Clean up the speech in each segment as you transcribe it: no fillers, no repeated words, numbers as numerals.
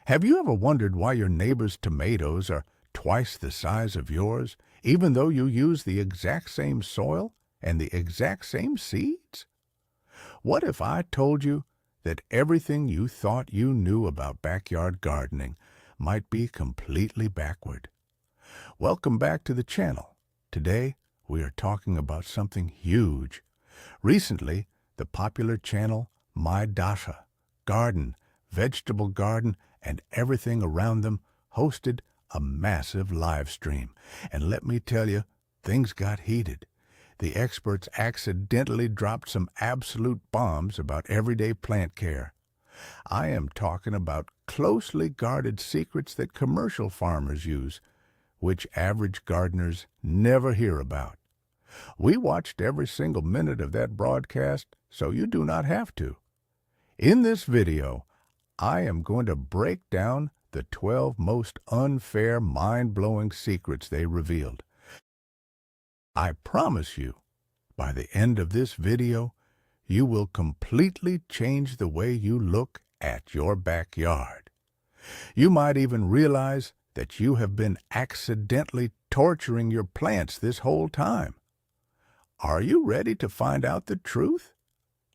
Have you ever wondered why your neighbor's tomatoes are twice the size of yours, even though you use the exact same soil and the exact same seeds? What if I told you that everything you thought you knew about backyard gardening might be completely backward? Welcome back to the channel. Today, we are talking about something huge. Recently, the popular channel My Dacha, garden, vegetable garden, and everything around them hosted a massive live stream. And let me tell you, things got heated. The experts accidentally dropped some absolute bombs about everyday plant care. I am talking about closely guarded secrets that commercial farmers use, which average gardeners never hear about. We watched every single minute of that broadcast, so you do not have to. In this video, I am going to break down the 12 most unfair, mind-blowing secrets they revealed. I promise you, by the end of this video, you will completely change the way you look at your backyard. You might even realize that you have been accidentally torturing your plants this whole time. Are you ready to find out the truth?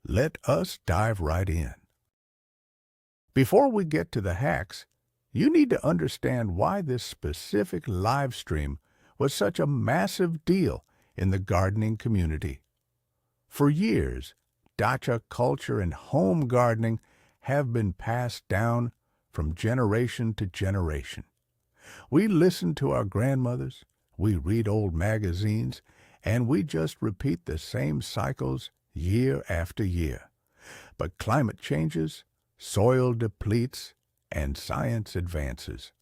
Let us dive right in. Before we get to the hacks, you need to understand why this specific live stream was such a massive deal in the gardening community. For years, dacha culture and home gardening have been passed down from generation to generation. We listen to our grandmothers, we read old magazines, and we just repeat the same cycles year after year. But climate changes, soil depletes, and science advances.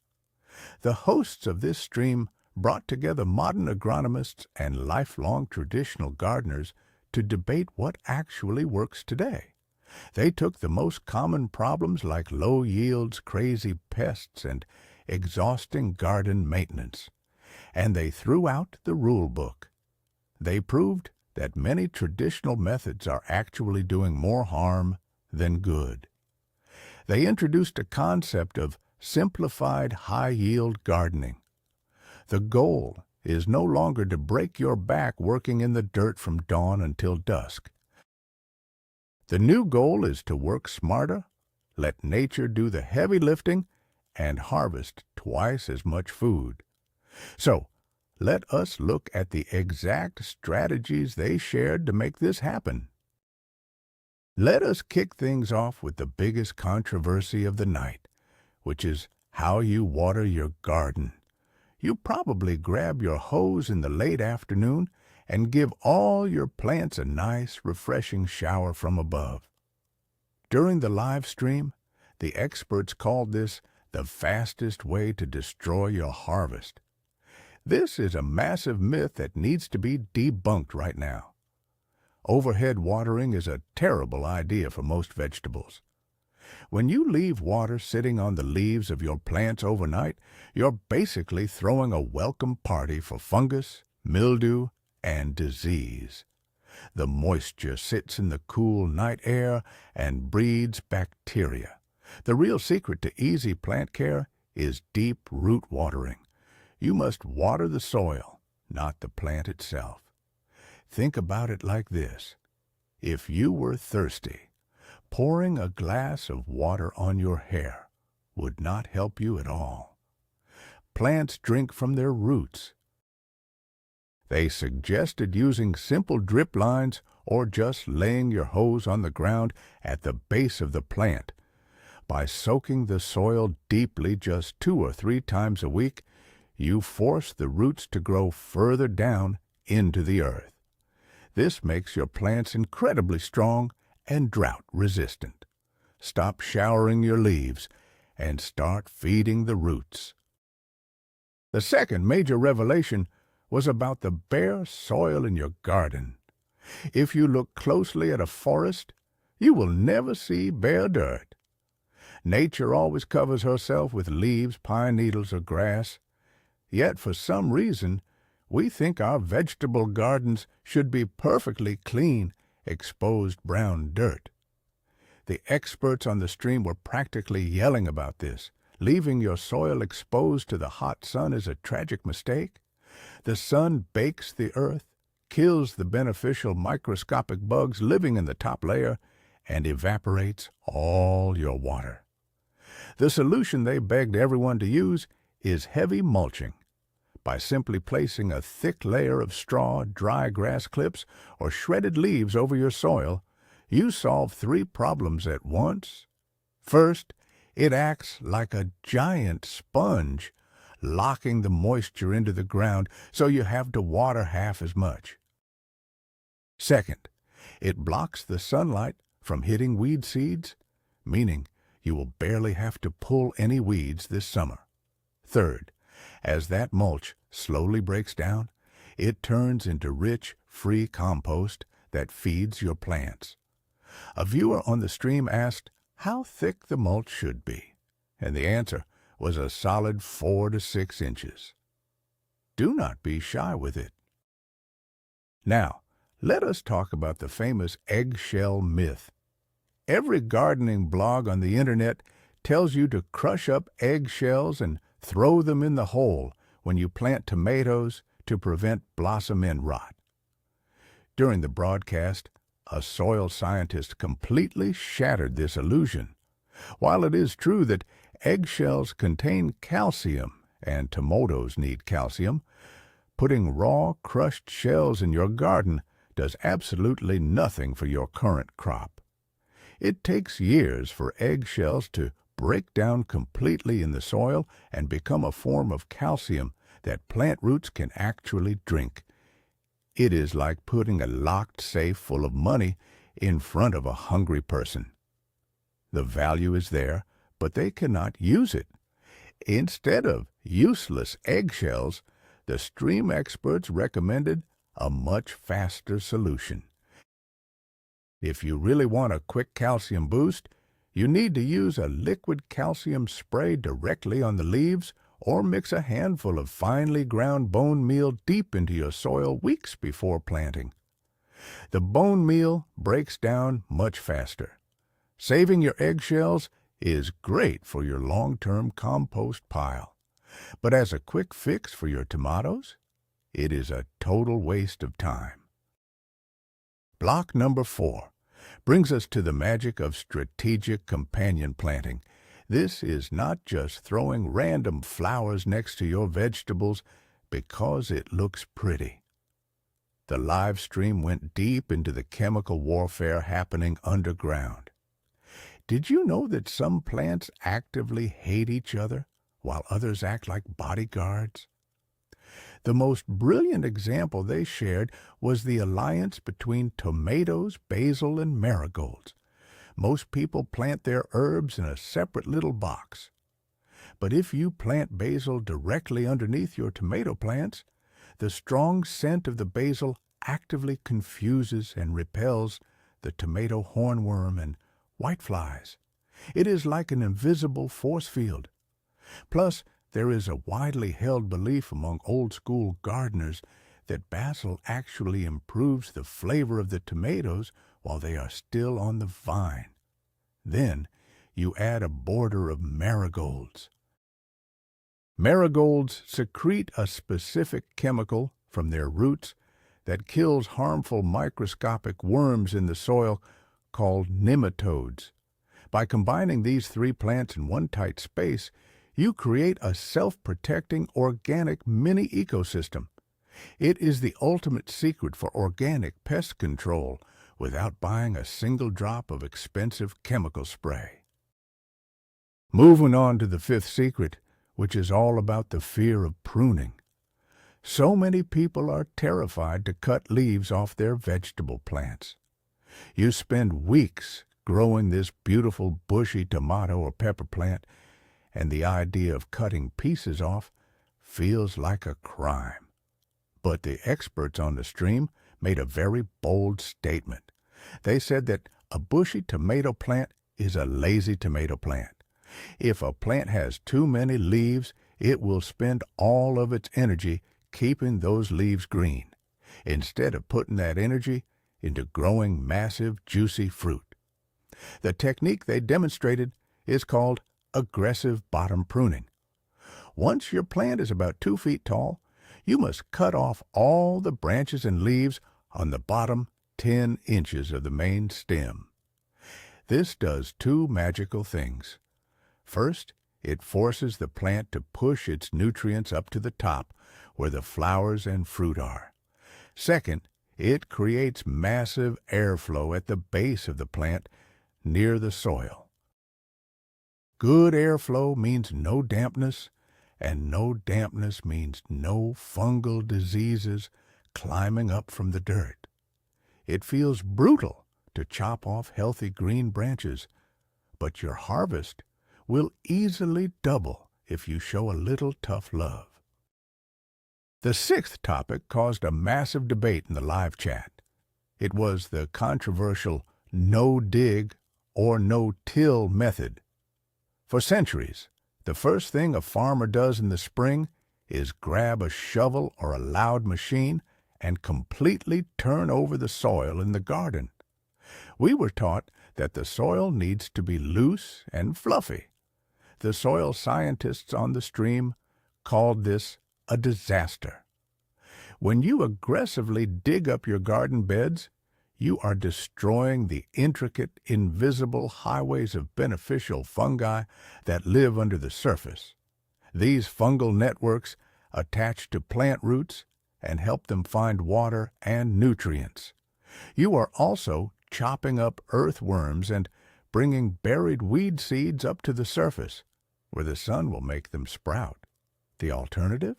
The hosts of this stream brought together modern agronomists and lifelong traditional gardeners to debate what actually works today. They took the most common problems like low yields, crazy pests, and exhausting garden maintenance, and they threw out the rule book. They proved that many traditional methods are actually doing more harm than good. They introduced a concept of simplified high-yield gardening. The goal is no longer to break your back working in the dirt from dawn until dusk. The new goal is to work smarter, let nature do the heavy lifting, and harvest twice as much food. So, let us look at the exact strategies they shared to make this happen. Let us kick things off with the biggest controversy of the night, which is how you water your garden. You probably grab your hose in the late afternoon and give all your plants a nice, refreshing shower from above. During the live stream, the experts called this the fastest way to destroy your harvest. This is a massive myth that needs to be debunked right now. Overhead watering is a terrible idea for most vegetables. When you leave water sitting on the leaves of your plants overnight, you're basically throwing a welcome party for fungus, mildew, and disease. The moisture sits in the cool night air and breeds bacteria. The real secret to easy plant care is deep root watering. You must water the soil, not the plant itself. Think about it like this. If you were thirsty, pouring a glass of water on your hair would not help you at all. Plants drink from their roots. They suggested using simple drip lines or just laying your hose on the ground at the base of the plant. By soaking the soil deeply just 2 or 3 times a week, you force the roots to grow further down into the earth. This makes your plants incredibly strong and drought-resistant. Stop showering your leaves and start feeding the roots. The second major revelation was about the bare soil in your garden. If you look closely at a forest, you will never see bare dirt. Nature always covers herself with leaves, pine needles, or grass. Yet for some reason, we think our vegetable gardens should be perfectly clean, exposed brown dirt. The experts on the stream were practically yelling about this, Leaving your soil exposed to the hot sun is a tragic mistake. The sun bakes the earth, kills the beneficial microscopic bugs living in the top layer, and evaporates all your water. The solution they begged everyone to use is heavy mulching. By simply placing a thick layer of straw, dry grass clips, or shredded leaves over your soil, you solve three problems at once. First, it acts like a giant sponge, locking the moisture into the ground so you have to water half as much. Second, it blocks the sunlight from hitting weed seeds, meaning you will barely have to pull any weeds this summer. Third, as that mulch slowly breaks down, it turns into rich, free compost that feeds your plants. A viewer on the stream asked how thick the mulch should be, and the answer was a solid 4 to 6 inches. Do not be shy with it. Now, let us talk about the famous eggshell myth. Every gardening blog on the internet tells you to crush up eggshells and throw them in the hole when you plant tomatoes to prevent blossom end rot. During the broadcast, a soil scientist completely shattered this illusion. While it is true that eggshells contain calcium and tomatoes need calcium, putting raw, crushed shells in your garden does absolutely nothing for your current crop. It takes years for eggshells to break down completely in the soil and become a form of calcium that plant roots can actually drink. It is like putting a locked safe full of money in front of a hungry person. The value is there, but they cannot use it. Instead of useless eggshells, the stream experts recommended a much faster solution. If you really want a quick calcium boost, you need to use a liquid calcium spray directly on the leaves or mix a handful of finely ground bone meal deep into your soil weeks before planting. The bone meal breaks down much faster. Saving your eggshells is great for your long-term compost pile, but as a quick fix for your tomatoes, it is a total waste of time. Block number 4 brings us to the magic of strategic companion planting. This is not just throwing random flowers next to your vegetables because it looks pretty. The live stream went deep into the chemical warfare happening underground. Did you know that some plants actively hate each other while others act like bodyguards? The most brilliant example they shared was the alliance between tomatoes, basil, and marigolds. Most people plant their herbs in a separate little box. But if you plant basil directly underneath your tomato plants, the strong scent of the basil actively confuses and repels the tomato hornworm and whiteflies. It is like an invisible force field. Plus, there is a widely held belief among old-school gardeners that basil actually improves the flavor of the tomatoes while they are still on the vine. Then you add a border of marigolds. Marigolds secrete a specific chemical from their roots that kills harmful microscopic worms in the soil called nematodes. By combining these 3 plants in one tight space, you create a self-protecting organic mini ecosystem. It is the ultimate secret for organic pest control without buying a single drop of expensive chemical spray. Moving on to the 5th secret, which is all about the fear of pruning. So many people are terrified to cut leaves off their vegetable plants. You spend weeks growing this beautiful bushy tomato or pepper plant, and the idea of cutting pieces off feels like a crime. But the experts on the stream made a very bold statement. They said that a bushy tomato plant is a lazy tomato plant. If a plant has too many leaves, it will spend all of its energy keeping those leaves green, instead of putting that energy into growing massive, juicy fruit. The technique they demonstrated is called aggressive bottom pruning. Once your plant is about 2 feet tall, you must cut off all the branches and leaves on the bottom 10 inches of the main stem. This does two magical things. First, it forces the plant to push its nutrients up to the top where the flowers and fruit are. Second, it creates massive airflow at the base of the plant near the soil. Good airflow means no dampness, and no dampness means no fungal diseases climbing up from the dirt. It feels brutal to chop off healthy green branches, but your harvest will easily double if you show a little tough love. The sixth topic caused a massive debate in the live chat. It was the controversial no-dig or no-till method. For centuries, the first thing a farmer does in the spring is grab a shovel or a loud machine and completely turn over the soil in the garden. We were taught that the soil needs to be loose and fluffy. The soil scientists on the stream called this a disaster. When you aggressively dig up your garden beds, you are destroying the intricate, invisible highways of beneficial fungi that live under the surface. These fungal networks attach to plant roots and help them find water and nutrients. You are also chopping up earthworms and bringing buried weed seeds up to the surface, where the sun will make them sprout. The alternative?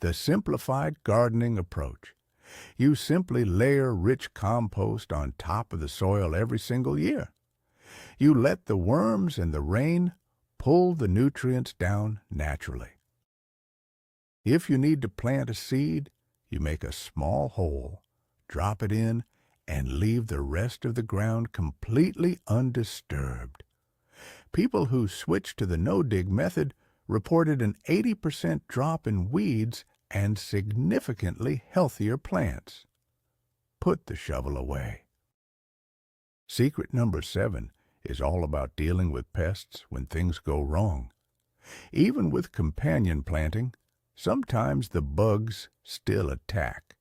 The simplified gardening approach. You simply layer rich compost on top of the soil every single year. You let the worms and the rain pull the nutrients down naturally. If you need to plant a seed, you make a small hole, drop it in, and leave the rest of the ground completely undisturbed. People who switched to the no-dig method reported an 80% drop in weeds and significantly healthier plants. Put the shovel away. Secret number 7 is all about dealing with pests when things go wrong. Even with companion planting, sometimes the bugs still attack.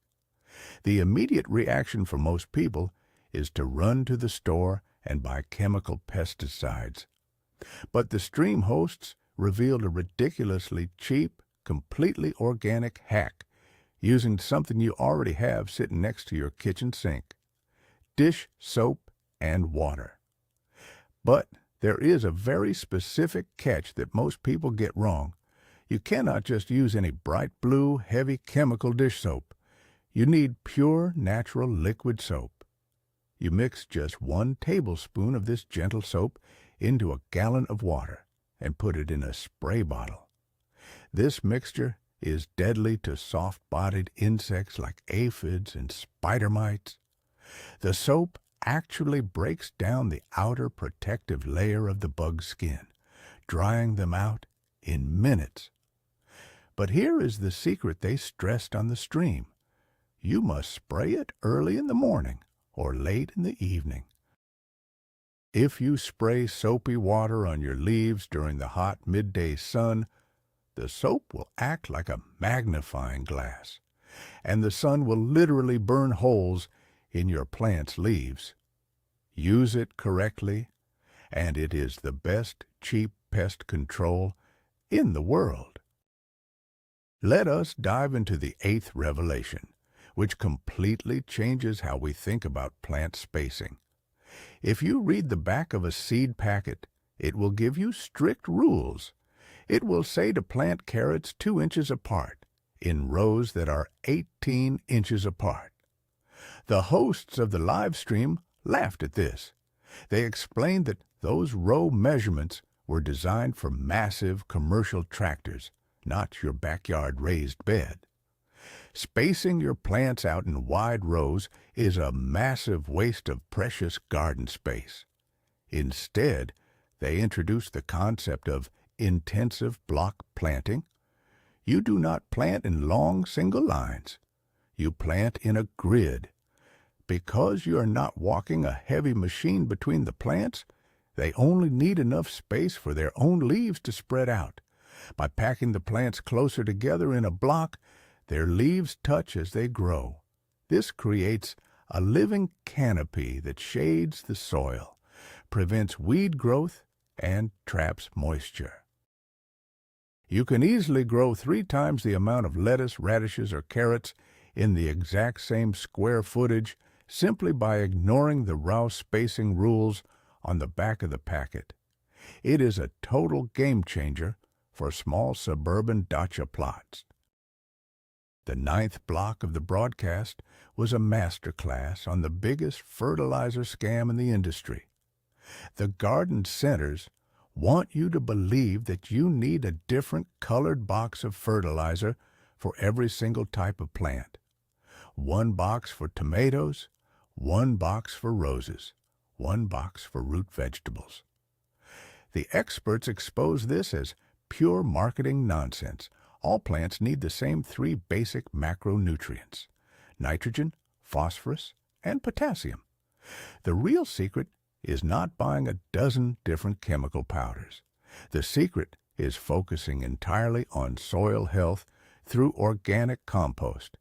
The immediate reaction for most people is to run to the store and buy chemical pesticides. But the stream hosts revealed a ridiculously cheap, completely organic hack using something you already have sitting next to your kitchen sink: dish soap and water. But there is a very specific catch that most people get wrong. You cannot just use any bright blue, heavy chemical dish soap. You need pure, natural liquid soap. You mix just 1 tablespoon of this gentle soap into a gallon of water and put it in a spray bottle. This mixture is deadly to soft-bodied insects like aphids and spider mites. The soap actually breaks down the outer protective layer of the bug's skin, drying them out in minutes. But here is the secret they stressed on the stream. You must spray it early in the morning or late in the evening. If you spray soapy water on your leaves during the hot midday sun, the soap will act like a magnifying glass, and the sun will literally burn holes in your plant's leaves. Use it correctly, and it is the best cheap pest control in the world. Let us dive into the 8th revelation, which completely changes how we think about plant spacing. If you read the back of a seed packet, it will give you strict rules. It will say to plant carrots 2 inches apart, in rows that are 18 inches apart. The hosts of the live stream laughed at this. They explained that those row measurements were designed for massive commercial tractors, not your backyard raised bed. Spacing your plants out in wide rows is a massive waste of precious garden space. Instead, they introduced the concept of intensive block planting. You do not plant in long single lines. You plant in a grid. Because you are not walking a heavy machine between the plants, They only need enough space for their own leaves to spread out. By packing the plants closer together in a block, their leaves touch as they grow. This creates a living canopy that shades the soil, prevents weed growth, and traps moisture. You can easily grow 3 times the amount of lettuce, radishes, or carrots in the exact same square footage simply by ignoring the row spacing rules on the back of the packet. It is a total game changer for small suburban dacha plots. The 9th block of the broadcast was a master class on the biggest fertilizer scam in the industry. The garden centers want you to believe that you need a different colored box of fertilizer for every single type of plant. 1 box for tomatoes, 1 box for roses, 1 box for root vegetables. The experts expose this as pure marketing nonsense. All plants need the same 3 basic macronutrients: nitrogen, phosphorus, and potassium. The real secret is not buying a dozen different chemical powders. The secret is focusing entirely on soil health through organic compost.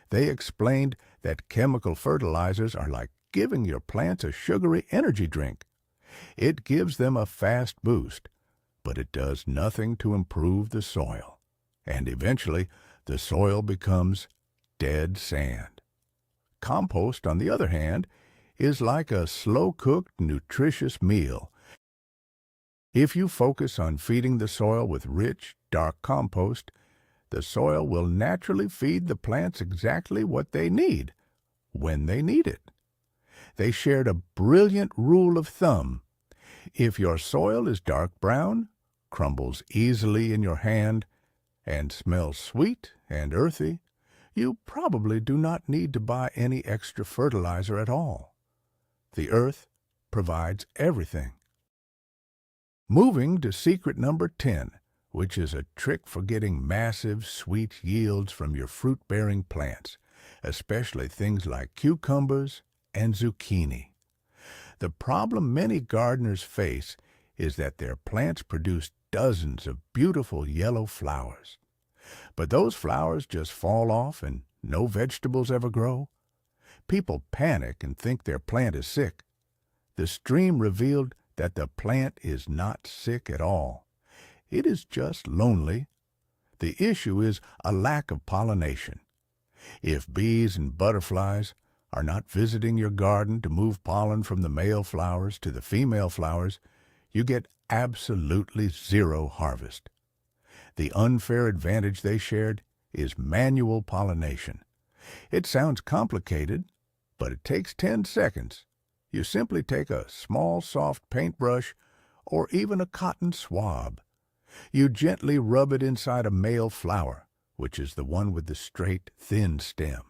They explained that chemical fertilizers are like giving your plants a sugary energy drink. It gives them a fast boost, but it does nothing to improve the soil. And eventually, the soil becomes dead sand. Compost, on the other hand, is like a slow-cooked, nutritious meal. If you focus on feeding the soil with rich, dark compost, the soil will naturally feed the plants exactly what they need, when they need it. They shared a brilliant rule of thumb. If your soil is dark brown, crumbles easily in your hand, and smells sweet and earthy, you probably do not need to buy any extra fertilizer at all. The earth provides everything. Moving to secret number 10, which is a trick for getting massive, sweet yields from your fruit-bearing plants, especially things like cucumbers and zucchini. The problem many gardeners face is that their plants produce dozens of beautiful yellow flowers. But those flowers just fall off and no vegetables ever grow. People panic and think their plant is sick. The stream revealed that the plant is not sick at all. It is just lonely. The issue is a lack of pollination. If bees and butterflies are not visiting your garden to move pollen from the male flowers to the female flowers, you get absolutely zero harvest. The unfair advantage they shared is manual pollination. It sounds complicated, but it takes 10 seconds. You simply take a small, soft paintbrush or even a cotton swab. You gently rub it inside a male flower, which is the one with the straight, thin stem.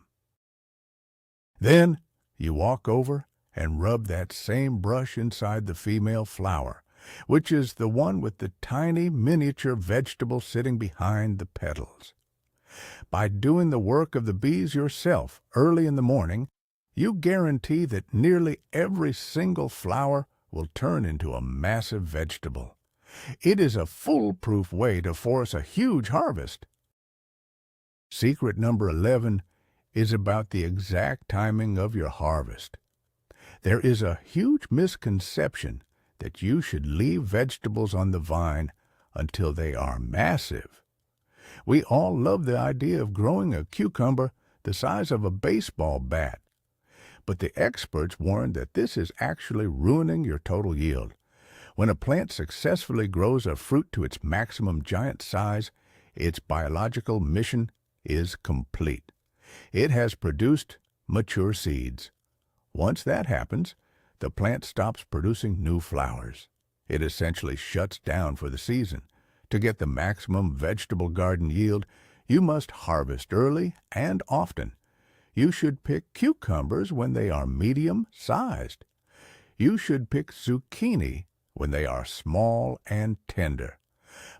Then you walk over and rub that same brush inside the female flower, which is the one with the tiny miniature vegetable sitting behind the petals. By doing the work of the bees yourself early in the morning, you guarantee that nearly every single flower will turn into a massive vegetable. It is a foolproof way to force a huge harvest. Secret number 11 is about the exact timing of your harvest. There is a huge misconception that you should leave vegetables on the vine until they are massive. We all love the idea of growing a cucumber the size of a baseball bat, but the experts warn that this is actually ruining your total yield. When a plant successfully grows a fruit to its maximum giant size, its biological mission is complete. It has produced mature seeds. Once that happens, the plant stops producing new flowers. It essentially shuts down for the season. To get the maximum vegetable garden yield, you must harvest early and often. You should pick cucumbers when they are medium-sized. You should pick zucchini when they are small and tender.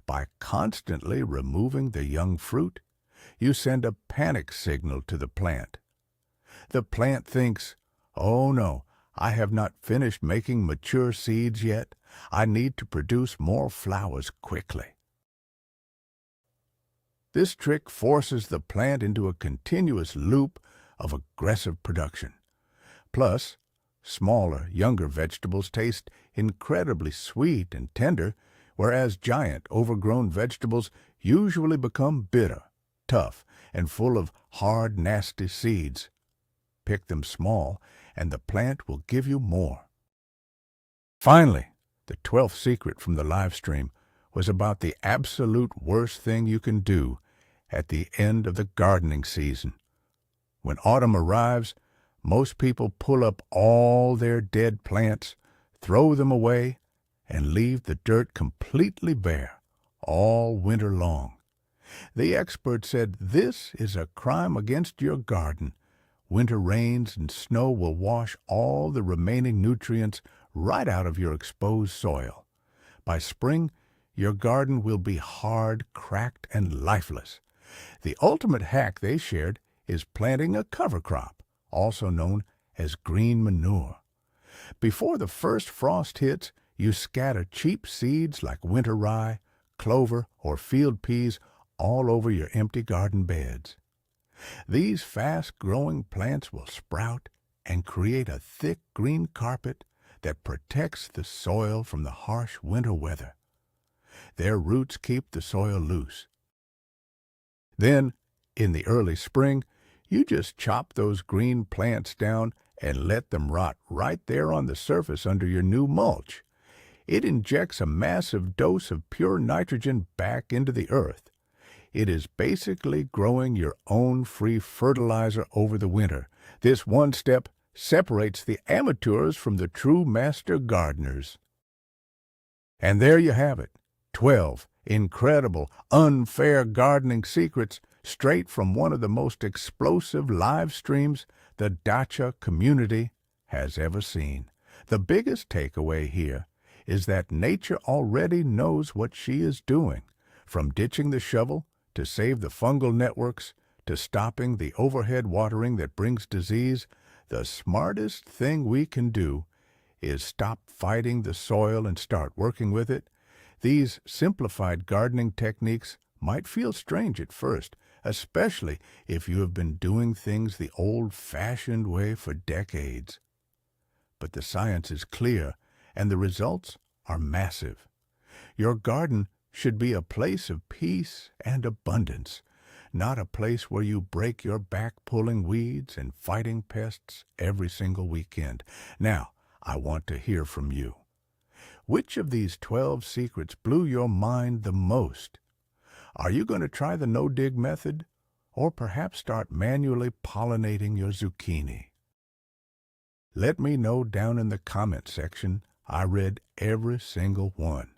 By constantly removing the young fruit, you send a panic signal to the plant. The plant thinks, "Oh no, I have not finished making mature seeds yet. I need to produce more flowers quickly. This trick forces the plant into a continuous loop of aggressive production. Plus, smaller, younger vegetables taste incredibly sweet and tender, whereas giant, overgrown vegetables usually become bitter, tough, and full of hard, nasty seeds. Pick them small, and the plant will give you more. Finally, the 12th secret from the live stream was about the absolute worst thing you can do at the end of the gardening season. When autumn arrives, most people pull up all their dead plants, throw them away, and leave the dirt completely bare all winter long. The expert said this is a crime against your garden. Winter rains and snow will wash all the remaining nutrients right out of your exposed soil. By spring, your garden will be hard, cracked, and lifeless. The ultimate hack they shared is planting a cover crop, also known as green manure. Before the first frost hits, you scatter cheap seeds like winter rye, clover, or field peas all over your empty garden beds. These fast-growing plants will sprout and create a thick green carpet that protects the soil from the harsh winter weather. Their roots keep the soil loose. Then, in the early spring, you just chop those green plants down and let them rot right there on the surface under your new mulch. It injects a massive dose of pure nitrogen back into the earth. It is basically growing your own free fertilizer over the winter. This one step separates the amateurs from the true master gardeners. And there you have it, 12 incredible, unfair gardening secrets straight from one of the most explosive live streams the Dacha community has ever seen. The biggest takeaway here is that nature already knows what she is doing, from ditching the shovel to save the fungal networks to stopping the overhead watering that brings disease. The smartest thing we can do is stop fighting the soil and start working with it. These simplified gardening techniques might feel strange at first, especially if you have been doing things the old-fashioned way for decades. But the science is clear, and the results are massive. Your garden should be a place of peace and abundance, not a place where you break your back pulling weeds and fighting pests every single weekend. Now, I want to hear from you. Which of these 12 secrets blew your mind the most? Are you going to try the no-dig method, or perhaps start manually pollinating your zucchini? Let me know down in the comment section. I read every single one.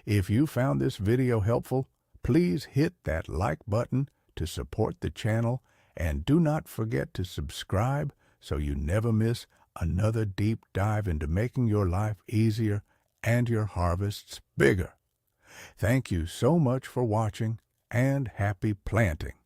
If you found this video helpful, please hit that like button to support the channel, and do not forget to subscribe so you never miss another deep dive into making your life easier and your harvests bigger. Thank you so much for watching, and happy planting.